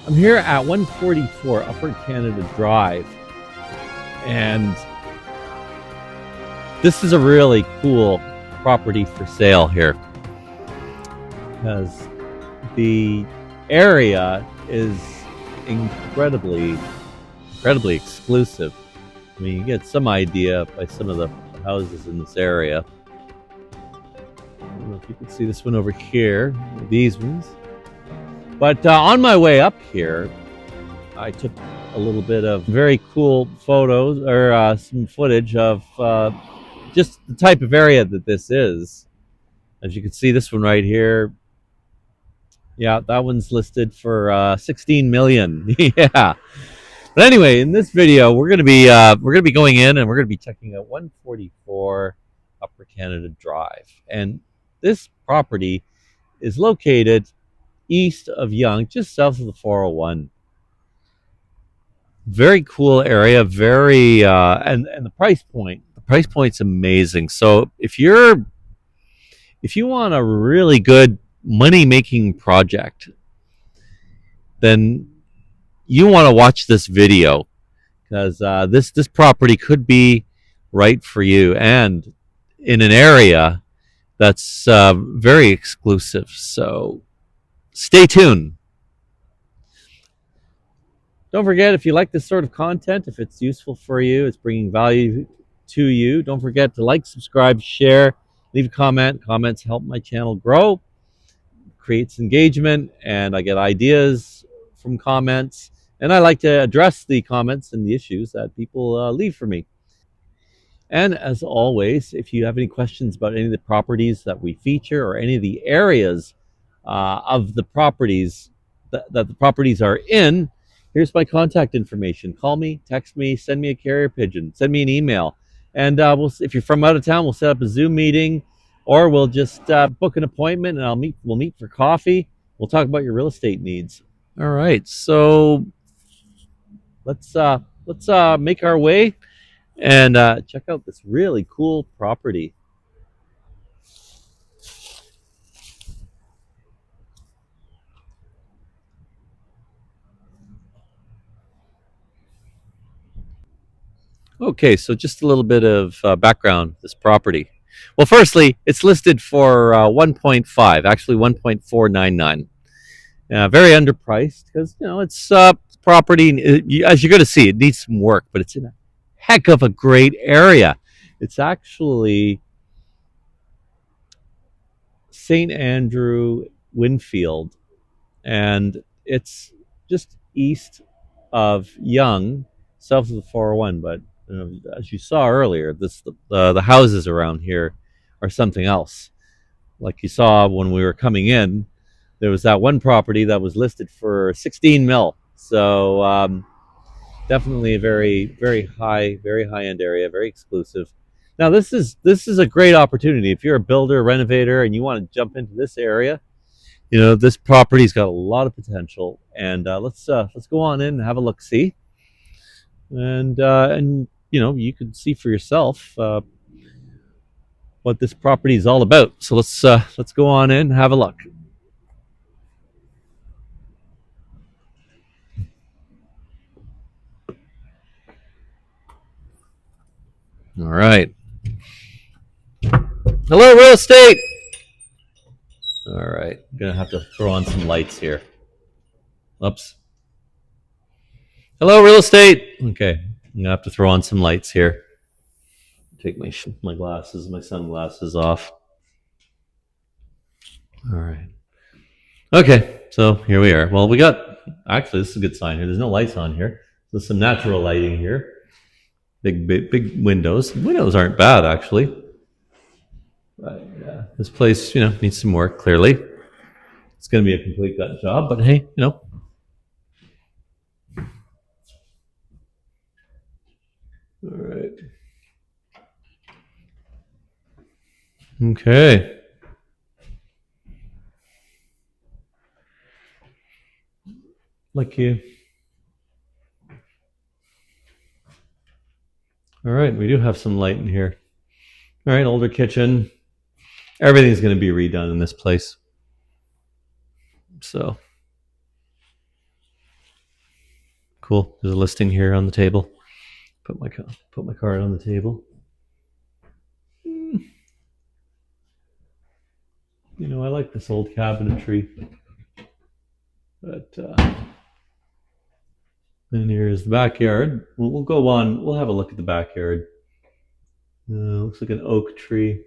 I'm here at 144 Upper Canada Drive, and this is a really cool property for sale here because the area is incredibly exclusive. I mean, you get some idea by some of the houses in this area. I don't know if you can see this one over here, these ones. But on my way up here, I took a little bit of very cool photos or some footage of just the type of area that this is. As you can see, this one right here, yeah, that one's listed for 16 million. Yeah. But anyway, in this video, we're gonna be going in and we're gonna be checking out 144 Upper Canada Drive, and this property is located east of Yonge, just south of the 401. Very cool area, very and the price point's amazing. So if you want a really good money making project, then you want to watch this video because this property could be right for you and in an area that's very exclusive. So stay tuned. Don't forget, if you like this sort of content, if it's useful for you, it's bringing value to you, don't forget to like, subscribe, share, leave a comment. Comments help my channel grow, creates engagement, and I get ideas from comments. And I like to address the comments and the issues that people leave for me. And as always, if you have any questions about any of the properties that we feature or any of the areas of the properties that the properties are in, here's my contact information. Call me, text me, send me a carrier pigeon, send me an email. And if you're from out of town, we'll set up a Zoom meeting, or we'll just book an appointment and we'll meet for coffee. We'll talk about your real estate needs. All right, so let's make our way and check out this really cool property. Okay, so just a little bit of background this property. Well, firstly, it's listed for 1.5, actually 1.499. Very underpriced because it's property. As you're going to see, it needs some work, but it's in a heck of a great area. It's actually St. Andrew Winfield, and it's just east of Yonge, south of the 401. But as you saw earlier, the houses around here are something else. Like you saw when we were coming in, there was that one property that was listed for 16 mil. So definitely a very high end area, very exclusive. Now this is a great opportunity if you're a builder, renovator, and you want to jump into this area. This property's got a lot of potential, and let's go on in and have a look see, and you can see for yourself what this property is all about. So let's go on in and have a look. All right. Hello, real estate. All right, I'm gonna have to throw on some lights here. Oops. Hello, real estate. Okay, I'm gonna have to throw on some lights here. Take my sunglasses off. All right. Okay, so here we are. Well, actually, this is a good sign here. There's no lights on here. There's some natural lighting here. Big windows. The windows aren't bad, actually. But yeah, this place, needs some work, clearly. It's going to be a complete gut job, but hey, All right. Okay. Like you. All right, we do have some light in here. All right, older kitchen. Everything's going to be redone in this place. So, cool. There's a listing here on the table. Put my card on the table. You know, I like this old cabinetry. But then here's the backyard. We'll go on. We'll have a look at the backyard. Looks like an oak tree.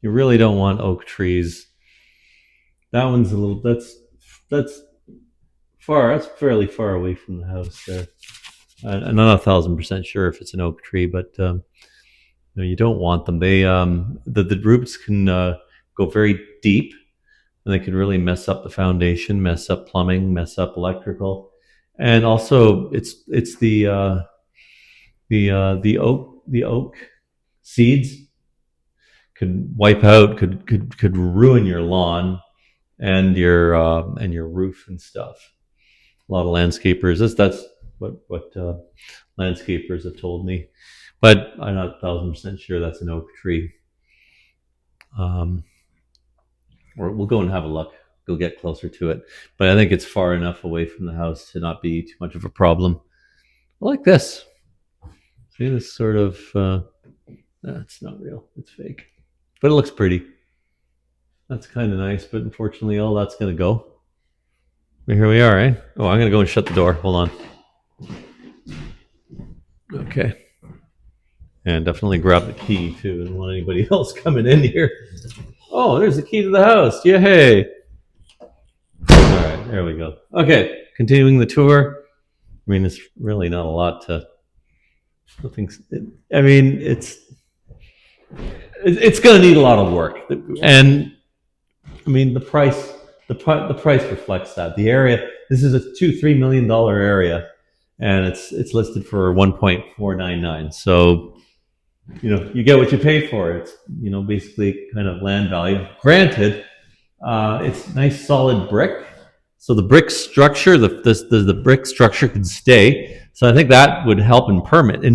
You really don't want oak trees. That one's a little. That's far. That's fairly far away from the house there. I'm not 1,000% sure if it's an oak tree, but no, you don't want them. They the roots can go very deep, and they can really mess up the foundation, mess up plumbing, mess up electrical, and also it's the oak seeds could wipe out, could ruin your lawn and your roof and stuff. A lot of landscapers. That's what landscapers have told me, but I'm not 1,000% sure that's an oak tree. We'll go and have a look. Go get closer to it, but I think it's far enough away from the house to not be too much of a problem. I like this. See this sort of. It's not real. It's fake, but it looks pretty. That's kind of nice, but unfortunately, all that's gonna go. But here we are, eh? Oh, I'm gonna go and shut the door. Hold on. Okay. And definitely grab the key too. I don't want anybody else coming in here. Oh, there's the key to the house. Yay! All right, there we go. Okay, continuing the tour. I mean, it's really not a lot to. I mean, it's going to need a lot of work, and I mean the price. The price reflects that. The area. This is a $2-3 million area, and it's listed for 1.499. So, you know, you get what you pay for. It's, you know, basically kind of land value. Granted, it's nice solid brick. So the brick structure, the brick structure can stay. So I think that would help in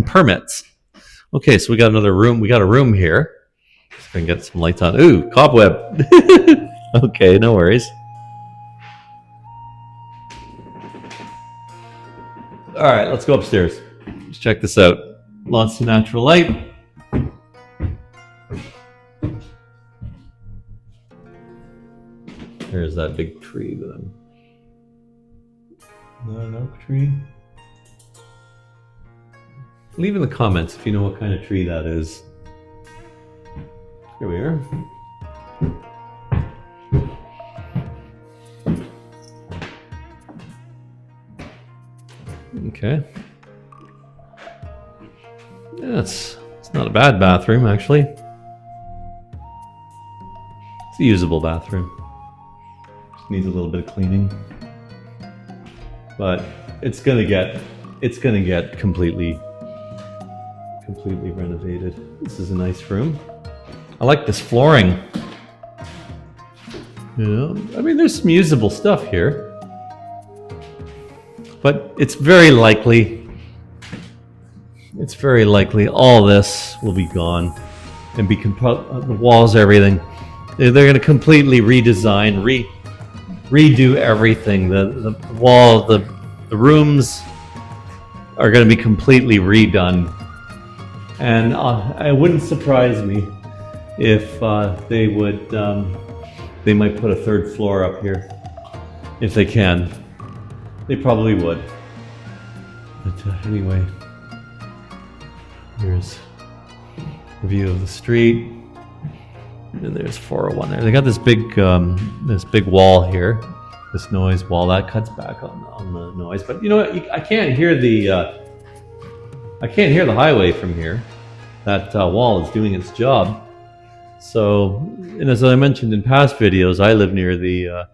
permits. Okay, so we got another room. We got a room here. So I can get some lights on. Ooh, cobweb. Okay, no worries. All right, let's go upstairs. Let's check this out. Lots of natural light. There's that big tree that I'm. Not an oak tree. Leave in the comments if you know what kind of tree that is. Here we are. Okay. Yeah, it's not a bad bathroom, actually. It's a usable bathroom. Just needs a little bit of cleaning. But it's gonna get completely renovated. This is a nice room. I like this flooring. You know, I mean, there's some usable stuff here. But it's very likely all this will be gone and be the walls, everything. They're going to completely redesign, redo everything. The wall, the rooms are going to be completely redone. And it wouldn't surprise me if they might put a third floor up here if they can. They probably would. But anyway, here's a view of the street. And there's 401 there. They got this big wall here, this noise wall that cuts back on the noise. But you know what? I can't hear the highway from here. That wall is doing its job. So, and as I mentioned in past videos, I live near the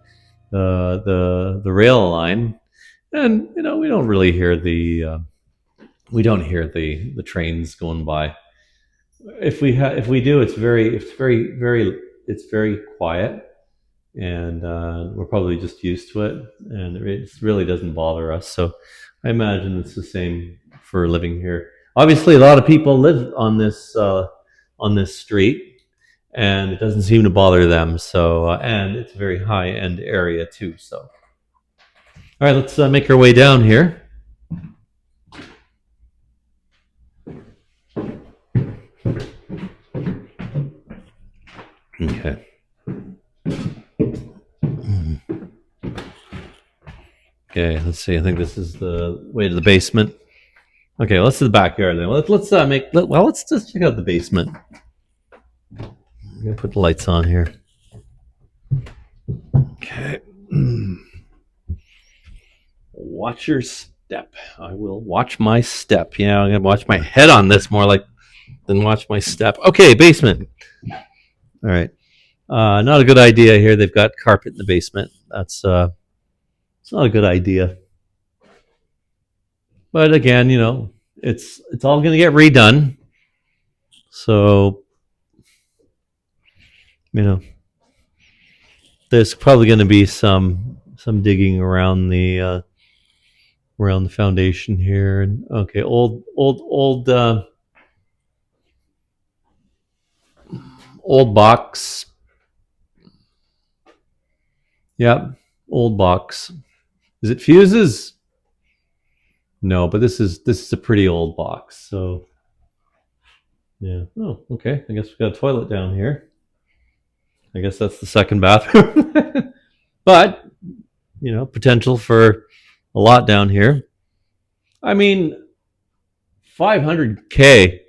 rail line. And you know, we don't really hear the trains going by. If we do, it's very quiet, and we're probably just used to it, and it really doesn't bother us. So I imagine it's the same for living here. Obviously, a lot of people live on this street, and it doesn't seem to bother them. So and it's a very high end area too. So. All right, let's make our way down here. Okay. Okay, let's see. I think this is the way to the basement. Okay, let's do the backyard then. Let's let's just check out the basement. I'm gonna put the lights on here. Okay. Watch your step. I will watch my step. Yeah, I'm gonna watch my head on this more like than watch my step. Okay, basement. All right. Not a good idea here. They've got carpet in the basement. That's it's not a good idea. But again, it's all going to get redone. So, you know, there's probably going to be some digging around the foundation here. And okay, old box. Yep, old box. Is it fuses? No, but this is a pretty old box. So yeah. Oh, okay. I guess we got a toilet down here. I guess that's the second bathroom. But potential for a lot down here. I mean, 500K,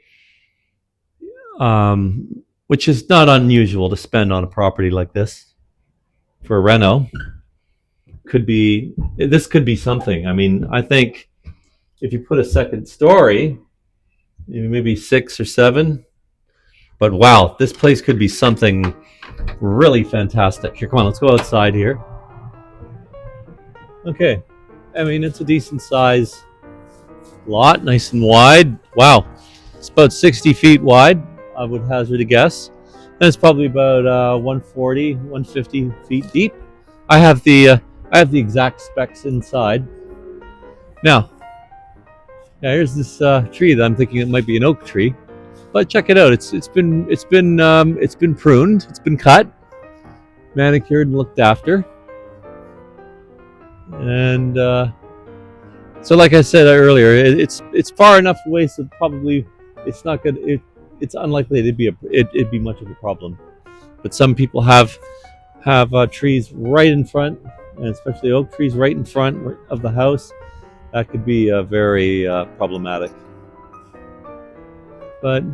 which is not unusual to spend on a property like this for a reno, could be something. I mean, I think if you put a second story, maybe 6 or 7. But wow, this place could be something really fantastic. Here, come on, let's go outside here. Okay, I mean, it's a decent size lot, nice and wide. Wow, it's about 60 feet wide, I would hazard a guess. And it's probably about 140, 150 feet deep. I have the exact specs inside. Now here's this tree that I'm thinking it might be an oak tree, but check it out. It's been pruned, it's been cut, manicured, and looked after. And so, like I said earlier, it's far enough away, so probably it's not good. It's unlikely it'd be much of a problem. But some people have trees right in front, and especially oak trees right in front of the house. That could be very problematic. But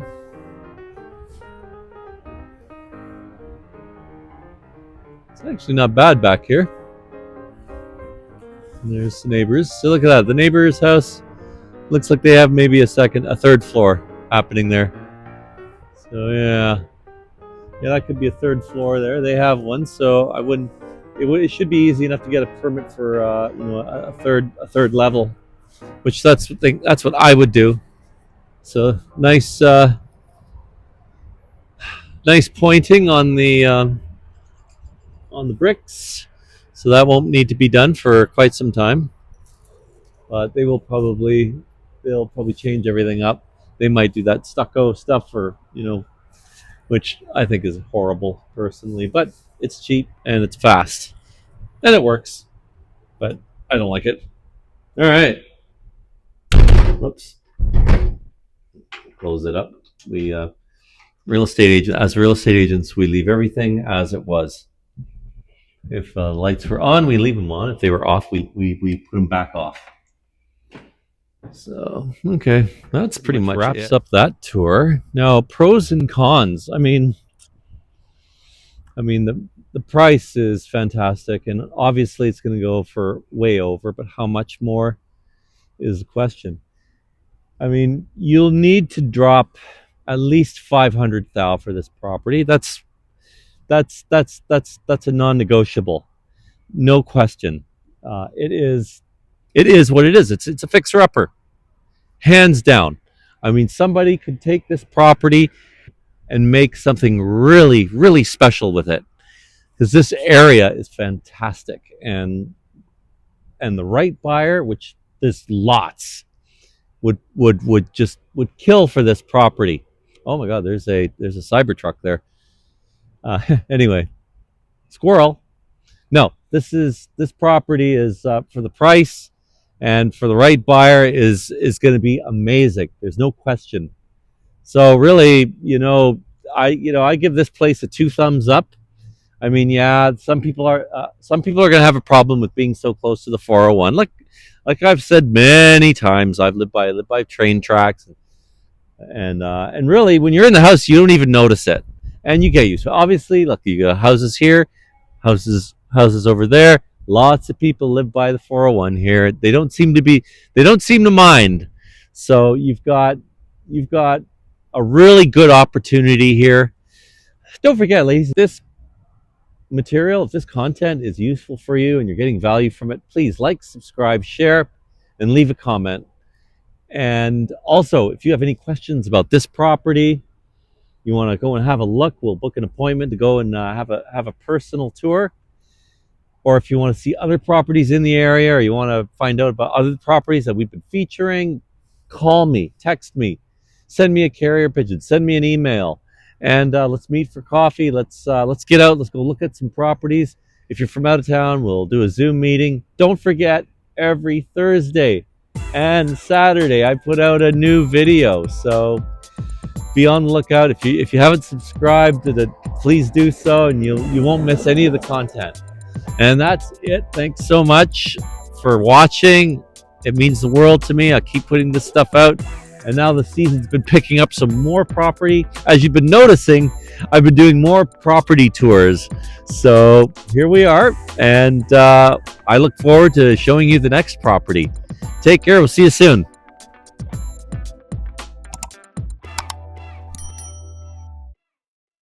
it's actually not bad back here. And there's the neighbors. So look at that. The neighbor's house looks like they have maybe a third floor happening there. So yeah, that could be a third floor there. They have one, so I wouldn't. It should be easy enough to get a permit for a third level, which that's what I would do. So nice pointing on the bricks. So that won't need to be done for quite some time. But they'll probably change everything up. They might do that stucco stuff which I think is horrible personally, but it's cheap and it's fast and it works. But I don't like it. All right. Whoops. Close it up. We as real estate agents, we leave everything as it was. If lights were on, we leave them on. If they were off, we put them back off. So okay, that's pretty much wraps up that tour. Now, pros and cons. I mean, the price is fantastic, and obviously it's going to go for way over. But how much more is the question. I mean, you'll need to drop at least 500,000 for this property. That's a non-negotiable, no question. It is what it is. It's a fixer-upper, hands down. I mean, somebody could take this property and make something really, really special with it, because this area is fantastic, and the right buyer, which there's lots, would kill for this property. Oh my God, there's a Cybertruck there. Anyway, squirrel. No, this property is for the price and for the right buyer is going to be amazing. There's no question. So really, I give this place a two thumbs up. I mean, yeah, some people are going to have a problem with being so close to the 401. Like I've said many times, I live by train tracks, and really, when you're in the house, you don't even notice it, and you get used to it. Obviously, look, you got houses here, houses over there. Lots of people live by the 401 here. They don't seem to mind. So you've got a really good opportunity here. Don't forget, ladies, this material, if this content is useful for you and you're getting value from it, please like, subscribe, share, and leave a comment. And also, if you have any questions about this property, you want to go and have a look, we'll book an appointment to go and have a personal tour. Or if you want to see other properties in the area, or you want to find out about other properties that we've been featuring, call me, text me, send me a carrier pigeon, send me an email, and let's meet for coffee. Let's get out. Let's go look at some properties. If you're from out of town, we'll do a Zoom meeting. Don't forget, every Thursday and Saturday I put out a new video. So be on the lookout. If you haven't subscribed to the, please do so, and you won't miss any of the content. And that's it. Thanks so much for watching. It means the world to me. I keep putting this stuff out. And now the season's been picking up some more property. As you've been noticing, I've been doing more property tours. So here we are. And I look forward to showing you the next property. Take care. We'll see you soon.